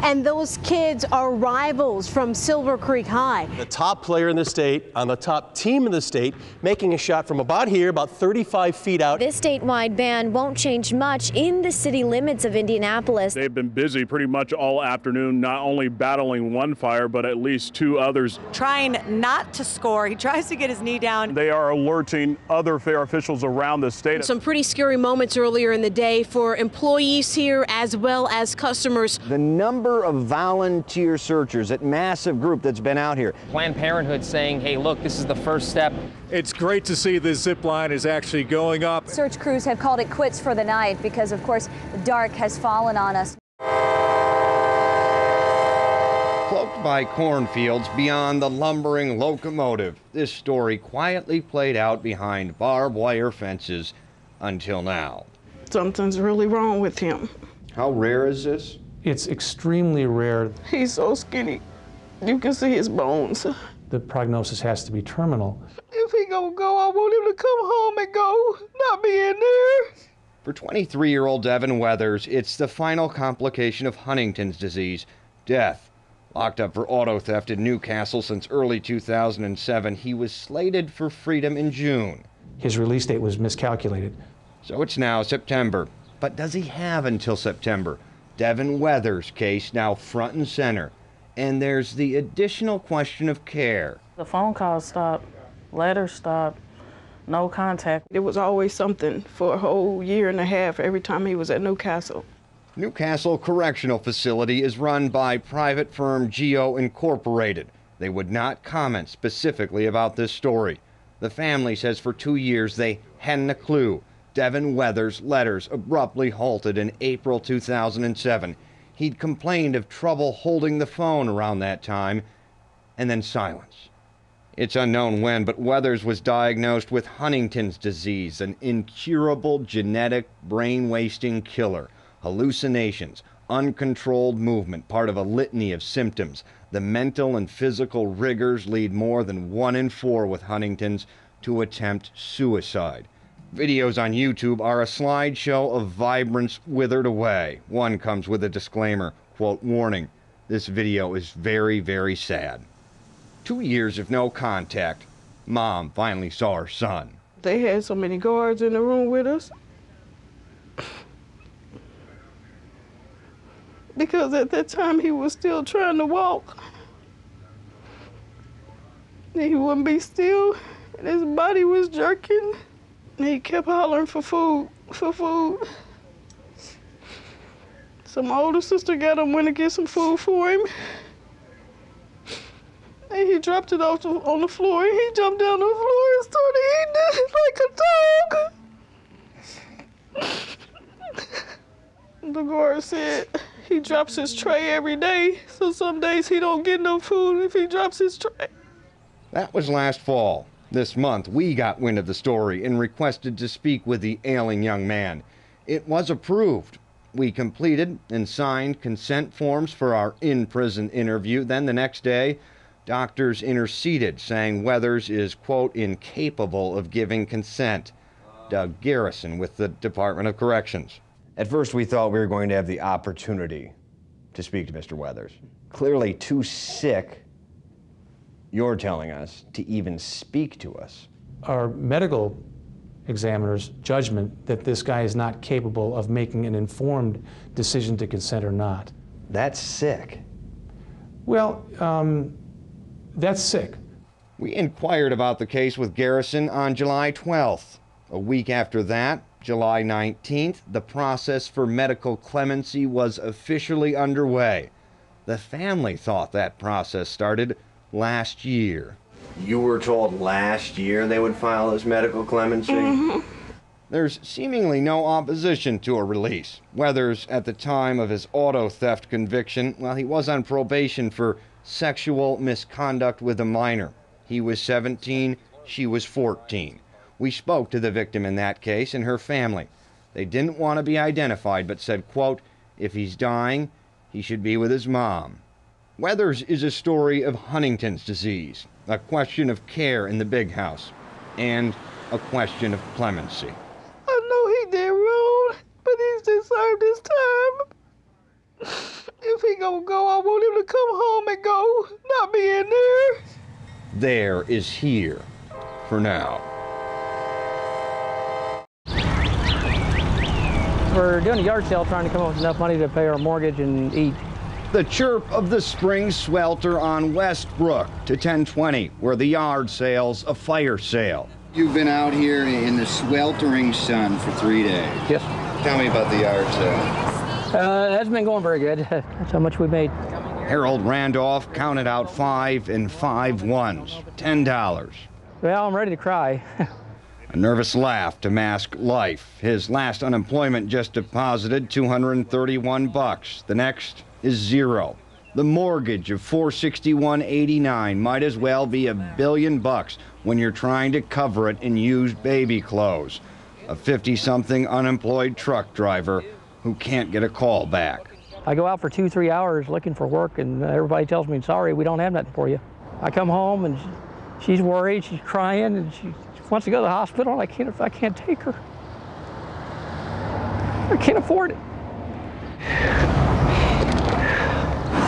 And those kids are rivals from Silver Creek High. The top player in the state on the top team in the state, making a shot from about here, about 35 feet out. This statewide ban won't change much in the city limits of Indianapolis. They've been busy pretty much all afternoon, not only battling one fire, but at least two others. Trying not to score. He tries to get his knee down. They are alerting other fair officials around the state. Some pretty scary moments earlier in the day for employees here as well as customers. The number of volunteer searchers, that massive group that's been out here. Planned Parenthood saying, hey, look, this is the first step. It's great to see this zip line is actually going up. Search crews have called it quits for the night because, of course, the dark has fallen on us. Cloaked by cornfields beyond the lumbering locomotive, this story quietly played out behind barbed wire fences until now. Something's really wrong with him. How rare is this? It's extremely rare. He's so skinny. You can see his bones. The prognosis has to be terminal. If he gonna go, I want him to come home and go, not be in there. For 23-year-old Devin Weathers, it's the final complication of Huntington's disease, death. Locked up for auto theft in Newcastle since early 2007, he was slated for freedom in June. His release date was miscalculated. So it's now September. But does he have until September? Devin Weathers' case now front and center. And there's the additional question of care. The phone calls stopped, letters stopped, no contact. It was always something for a whole year and a half every time he was at Newcastle. Newcastle Correctional Facility is run by private firm Geo Incorporated. They would not comment specifically about this story. The family says for 2 years they hadn't a clue. Devin Weathers' letters abruptly halted in April 2007. He'd complained of trouble holding the phone around that time, and then silence. It's unknown when, but Weathers was diagnosed with Huntington's disease, an incurable genetic brain-wasting killer. Hallucinations, uncontrolled movement, part of a litany of symptoms. The mental and physical rigors lead more than 1 in 4 with Huntington's to attempt suicide. Videos on YouTube are a slideshow of vibrance withered away. One comes with a disclaimer, quote, warning, this video is very, very sad. 2 years of no contact. Mom finally saw her son. They had so many guards in the room with us. Because at that time he was still trying to walk. He wouldn't be still, and his body was jerking. He kept hollering for food, for food. Some older sister got him, went to get some food for him. And he dropped it off on the floor, and he jumped down on the floor and started eating it like a dog. The guard said he drops his tray every day, so some days he don't get no food if he drops his tray. That was last fall. This month, we got wind of the story and requested to speak with the ailing young man. It was approved. We completed and signed consent forms for our in-prison interview. Then the next day, doctors interceded, saying Weathers is, quote, incapable of giving consent. Doug Garrison with the Department of Corrections. At first, we thought we were going to have the opportunity to speak to Mr. Weathers. Clearly too sick, you're telling us, to even speak to us. Our medical examiner's judgment that this guy is not capable of making an informed decision to consent or not. That's sick. Well, that's sick. We inquired about the case with Garrison on July 12th. A week after that, July 19th, the process for medical clemency was officially underway. The family thought that process started last year. You were told last year they would file this medical clemency? Mm-hmm. There's seemingly no opposition to a release. Weathers, at the time of his auto theft conviction, well, he was on probation for sexual misconduct with a minor. He was 17, she was 14. We spoke to the victim in that case and her family. They didn't want to be identified, but said, quote, if he's dying, he should be with his mom. Weathers is a story of Huntington's disease, a question of care in the big house, and a question of clemency. I know he did wrong, but he's just served his time. If he gonna go. I want him to come home and go, not be in there. There is here for now. We're doing a yard sale, trying to come up with enough money to pay our mortgage and eat. The chirp of the spring swelter on Westbrook to 1020, where the yard sale's a fire sale. You've been out here in the sweltering sun for 3 days. Yes. Tell me about the yard sale. It hasn't been going very good. That's how much we made. Harold Randolph counted out 5 and 5 ones, $10. Well, I'm ready to cry. A nervous laugh to mask life. His last unemployment just deposited $231. The next is zero. The mortgage of $461.89 might as well be $1 billion when you're trying to cover it in used baby clothes. A 50-something unemployed truck driver who can't get a call back. I go out for 2-3 hours looking for work, and everybody tells me, sorry, we don't have nothing for you. I come home, and she's worried, she's crying, and she wants to go to the hospital, and I can't take her. I can't afford it.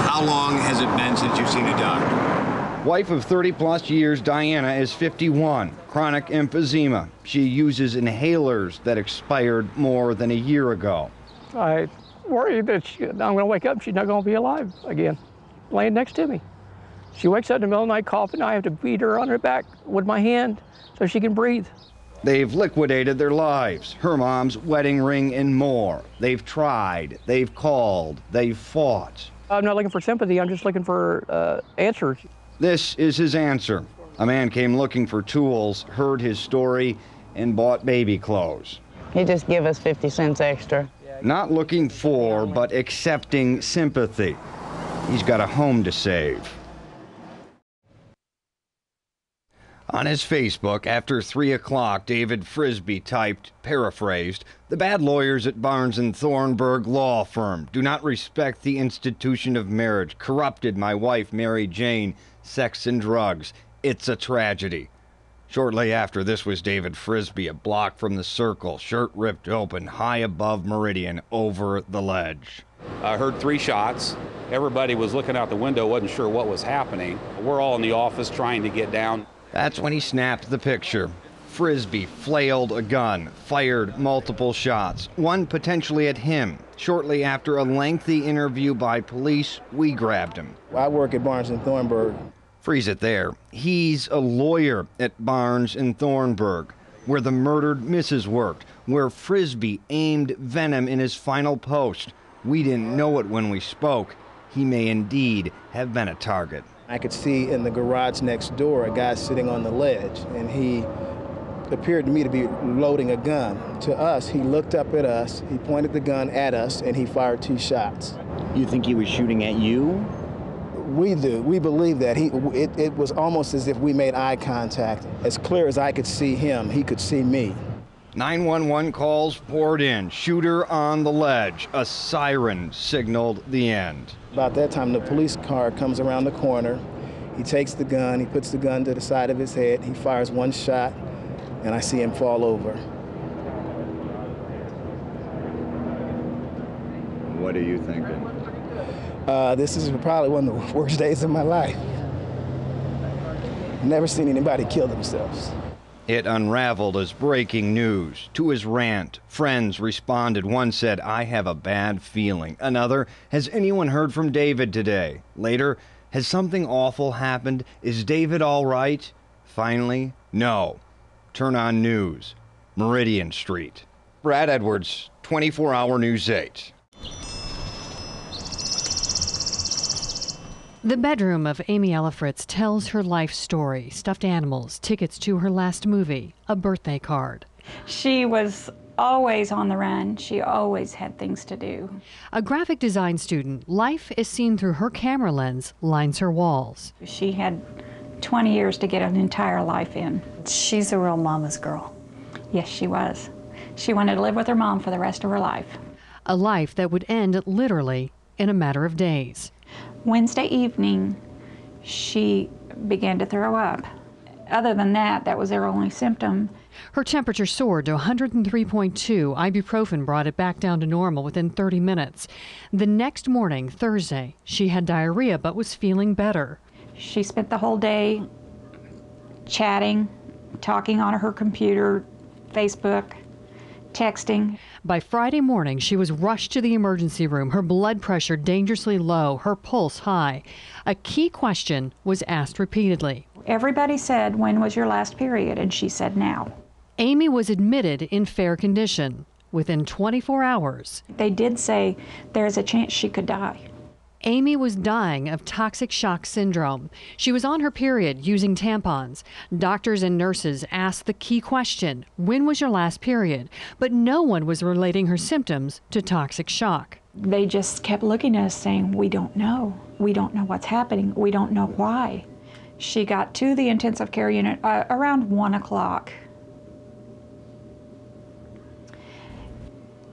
How long has it been since you've seen a doctor? Wife of 30-plus years, Diana, is 51, chronic emphysema. She uses inhalers that expired more than a year ago. I worry that I'm going to wake up and she's not going to be alive again, laying next to me. She wakes up in the middle of the night coughing. I have to beat her on her back with my hand so she can breathe. They've liquidated their lives, her mom's wedding ring and more. They've tried, they've called, they've fought. I'm not looking for sympathy, I'm just looking for answers. This is his answer. A man came looking for tools, heard his story, and bought baby clothes. He just give us 50 cents extra. Not looking for, but accepting sympathy. He's got a home to save. On his Facebook, after 3 o'clock, David Frisbee typed, paraphrased, "The bad lawyers at Barnes & Thornburg law firm do not respect the institution of marriage, corrupted my wife, Mary Jane, sex and drugs. It's a tragedy." Shortly after this was David Frisbee, a block from the circle, shirt ripped open, high above Meridian, over the ledge. I heard 3 shots. Everybody was looking out the window, wasn't sure what was happening. We're all in the office trying to get down. That's when he snapped the picture. Frisbee flailed a gun, fired multiple shots, one potentially at him. Shortly after a lengthy interview by police, we grabbed him. I work at Barnes & Thornburg. Freeze it there. He's a lawyer at Barnes & Thornburg, where the murdered Mrs. worked, where Frisbee aimed venom in his final post. We didn't know it when we spoke. He may indeed have been a target. I could see in the garage next door a guy sitting on the ledge, and he appeared to me to be loading a gun. To us, he looked up at us, he pointed the gun at us, and he fired 2 shots. You think he was shooting at you? We do. We believe that. It was almost as if we made eye contact. As clear as I could see him, he could see me. 911 calls poured in. Shooter on the ledge. A siren signaled the end. About that time, the police car comes around the corner. He takes the gun, he puts the gun to the side of his head, he fires 1 shot, and I see him fall over. What are you thinking? This is probably one of the worst days of my life. Never seen anybody kill themselves. It unraveled as breaking news. To his rant, friends responded. One said, "I have a bad feeling." Another, "Has anyone heard from David today?" Later, "Has something awful happened? Is David all right?" Finally, "No." Turn on news. Meridian Street. Brad Edwards, 24-Hour News 8. The bedroom of Amy Ella Fritz tells her life story. Stuffed animals, tickets to her last movie, a birthday card. She was always on the run. She always had things to do. A graphic design student, life is seen through her camera lens, lines her walls. She had 20 years to get an entire life in. She's a real mama's girl. Yes, she was. She wanted to live with her mom for the rest of her life. A life that would end literally in a matter of days. Wednesday evening, she began to throw up. Other than that, that was her only symptom. Her temperature soared to 103.2. Ibuprofen brought it back down to normal within 30 minutes. The next morning, Thursday, she had diarrhea but was feeling better. She spent the whole day chatting, talking on her computer, Facebook, texting. By Friday morning, she was rushed to the emergency room, her blood pressure dangerously low, her pulse high. A key question was asked repeatedly. Everybody said, "When was your last period?" And she said, "Now." Amy was admitted in fair condition. Within 24 hours, they did say there's a chance she could die. Amy was dying of toxic shock syndrome. She was on her period using tampons. Doctors and nurses asked the key question, when was your last period? But no one was relating her symptoms to toxic shock. They just kept looking at us saying, "We don't know. We don't know what's happening. We don't know why." She got to the intensive care unit around 1 o'clock.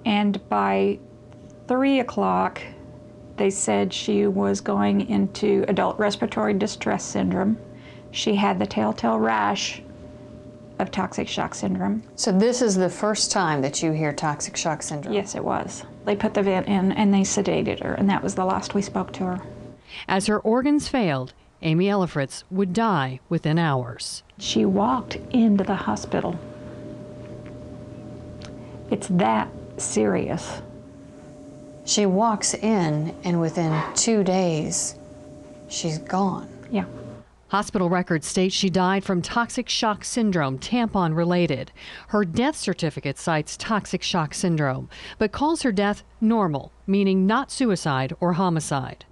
And by 3 o'clock, they said she was going into adult respiratory distress syndrome. She had the telltale rash of toxic shock syndrome. So this is the first time that you hear toxic shock syndrome? Yes, it was. They put the vent in and they sedated her, and that was the last we spoke to her. As her organs failed, Amy Elefritz would die within hours. She walked into the hospital. It's that serious. She walks in, and within 2 days, she's gone. Yeah. Hospital records state she died from toxic shock syndrome, tampon related. Her death certificate cites toxic shock syndrome, but calls her death normal, meaning not suicide or homicide.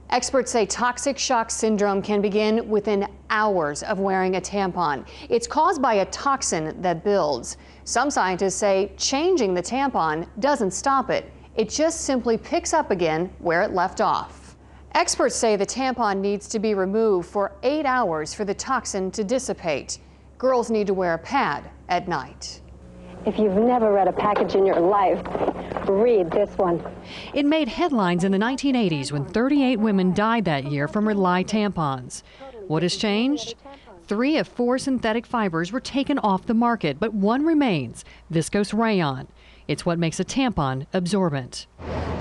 Experts say toxic shock syndrome can begin within hours of wearing a tampon. It's caused by a toxin that builds. Some scientists say changing the tampon doesn't stop it. It just simply picks up again where it left off. Experts say the tampon needs to be removed for 8 hours for the toxin to dissipate. Girls need to wear a pad at night. If you've never read a package in your life, read this one. It made headlines in the 1980s when 38 women died that year from Rely tampons. What has changed? 3 of 4 synthetic fibers were taken off the market, but one remains, viscose rayon. It's what makes a tampon absorbent.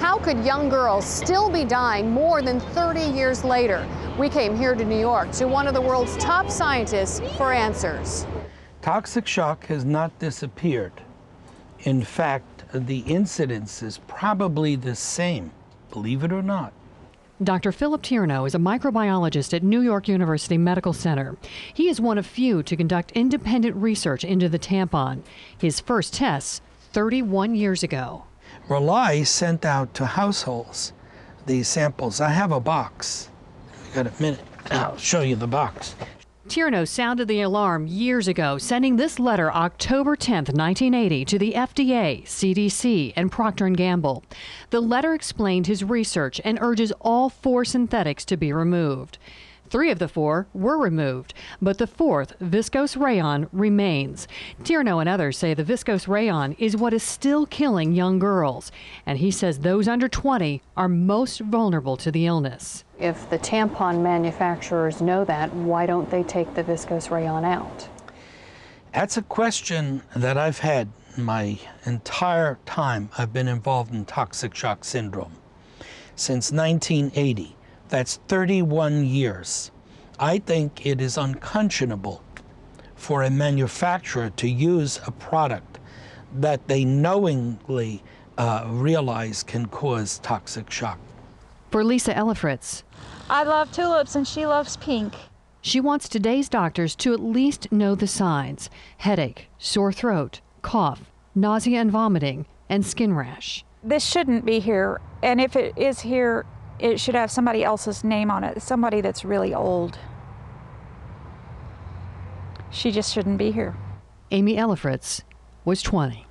How could young girls still be dying more than 30 years later? We came here to New York to one of the world's top scientists for answers. Toxic shock has not disappeared. In fact, the incidence is probably the same, believe it or not. Dr. Philip Tierno is a microbiologist at New York University Medical Center. He is one of few to conduct independent research into the tampon. His first tests 31 years ago. Rely sent out to households these samples. I have a box. We got a minute. I'll show you the box. Tierno sounded the alarm years ago, sending this letter October 10, 1980, to the FDA, CDC, and Procter & Gamble. The letter explained his research and urges all 4 synthetics to be removed. 3 of the 4 were removed, but the 4th, viscose rayon, remains. Tierno and others say the viscose rayon is what is still killing young girls, and he says those under 20 are most vulnerable to the illness. If the tampon manufacturers know that, why don't they take the viscose rayon out? That's a question that I've had my entire time I've been involved in toxic shock syndrome. Since 1980. That's 31 years. I think it is unconscionable for a manufacturer to use a product that they knowingly realize can cause toxic shock. For Lisa Elefritz, I love tulips and she loves pink. She wants today's doctors to at least know the signs: headache, sore throat, cough, nausea and vomiting, and skin rash. This shouldn't be here, and if it is here, it should have somebody else's name on it, somebody that's really old. She just shouldn't be here. Amy Elefritz was 20.